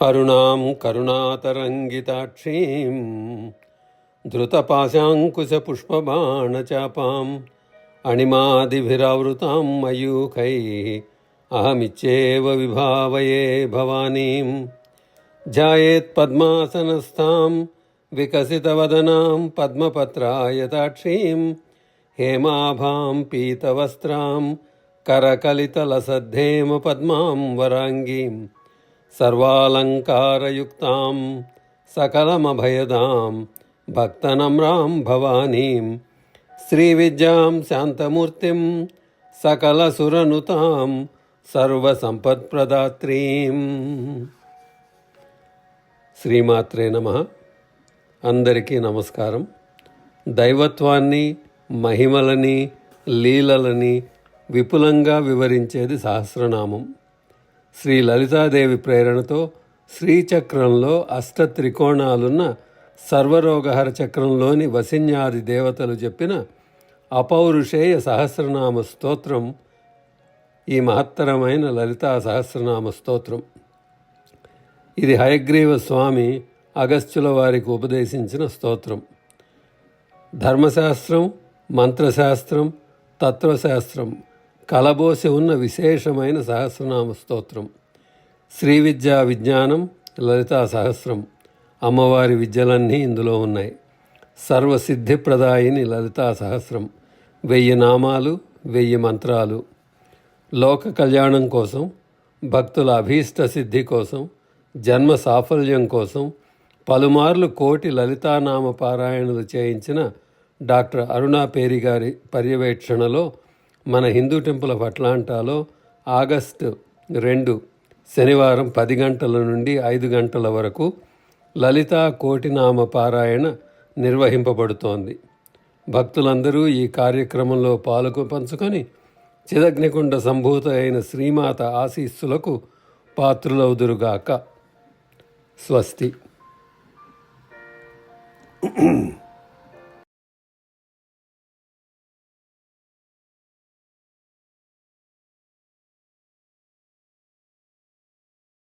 అరుణాం కరుణాతరంగితాక్షీం ధృతపాశాంకుశపుష్పబాణచాపాం అణిమాదిభిరావృతాం మయూఖైః అహమిచ్చేవ విభావయే భవానీం ధ్యాయేత్పద్మాసనస్థాం వికసితవదనాం పద్మపత్రాయతాక్షీం హేమాభాం పీతవస్త్రాం కరకలితలసద్ధేమ పద్మాం వరాంగీం సర్వాలంకారయుక్తాం సకలమభయదాం భక్తనమ్రాం భవానీం శ్రీవిద్యాం శాంతమూర్తిం సకలసురనుతాం సర్వసంపత్ప్రదాత్రీం. శ్రీమాత్రే నమః. అందరికీ నమస్కారం. దైవత్వాన్ని, మహిమలని, లీలలని విపులంగా వివరించేది సహస్రనామం. శ్రీ లలితాదేవి ప్రేరణతో శ్రీచక్రంలో అష్టత్రికోణాలున్న సర్వరోగహర చక్రంలోని వసిన్యాది దేవతలు చెప్పిన అపౌరుషేయ సహస్రనామ స్తోత్రం ఈ మహత్తరమైన లలితా సహస్రనామ స్తోత్రం. ఇది హయగ్రీవ స్వామి అగస్త్యుల వారికి ఉపదేశించిన స్తోత్రం. ధర్మశాస్త్రం, మంత్రశాస్త్రం, తత్వశాస్త్రం కలబోసి ఉన్న విశేషమైన సహస్రనామ స్తోత్రం. శ్రీ విద్యా విజ్ఞానం లలితా సహస్రం. అమ్మవారి విద్యలన్నీ ఇందులో ఉన్నాయి. సర్వసిద్ధిప్రదాయిని లలితా సహస్రం. 1000 నామాలు, 1000 మంత్రాలు. లోక కళ్యాణం కోసం, భక్తుల అభీష్ట సిద్ధి కోసం, జన్మ సాఫల్యం కోసం పలుమార్లు కోటి లలితానామ పారాయణలు చేయించిన డాక్టర్ అరుణా పేరి గారి పర్యవేక్షణలో మన హిందూ టెంపుల్ ఆఫ్ అట్లాంటాలో ఆగస్టు 2 శనివారం 10 గంటల నుండి 5 గంటల వరకు లలితా కోటినామ పారాయణ నిర్వహింపబడుతోంది. భక్తులందరూ ఈ కార్యక్రమంలో పంచుకొని చిదగ్నికుండ సంభూత అయిన శ్రీమాత ఆశీస్సులకు పాత్రులవుదురుగాక. స్వస్తి.